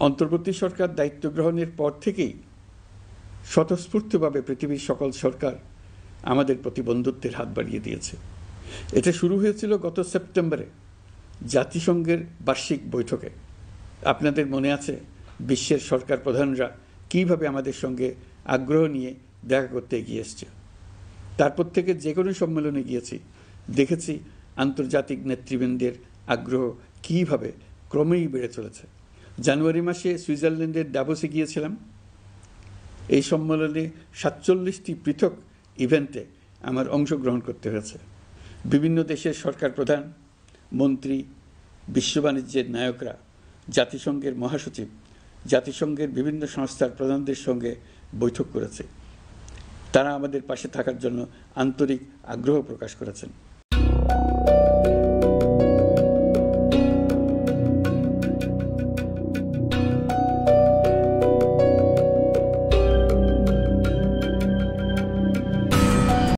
অন্তর্বর্তী সরকার দায়িত্ব গ্রহণের পর থেকেই স্বতঃস্ফূর্তভাবে পৃথিবীর সকল সরকার আমাদের প্রতি বন্ধুত্বের হাত বাড়িয়ে দিয়েছে। এটা শুরু হয়েছিল গত সেপ্টেম্বরে জাতিসংঘের বার্ষিক বৈঠকে। আপনাদের মনে আছে বিশ্বের সরকার প্রধানরা কীভাবে আমাদের সঙ্গে আগ্রহ নিয়ে দেখা করতে এগিয়ে এসছে। তারপর থেকে যে কোনো সম্মেলনে গিয়েছি, দেখেছি আন্তর্জাতিক নেতৃবৃন্দের আগ্রহ কীভাবে ক্রমেই বেড়ে চলেছে। জানুয়ারি মাসে সুইজারল্যান্ডের ডাভোসে গিয়েছিলাম। এই সম্মেলনে 47টি পৃথক ইভেন্টে আমার অংশগ্রহণ করতে হয়েছে। বিভিন্ন দেশের সরকার প্রধান, মন্ত্রী, বিশ্ব বাণিজ্যের নায়করা, জাতিসংঘের মহাসচিব, জাতিসংঘের বিভিন্ন সংস্থার প্রধানদের সঙ্গে বৈঠক করেছে। তারা আমাদের পাশে থাকার জন্য আন্তরিক আগ্রহ প্রকাশ করেছেন।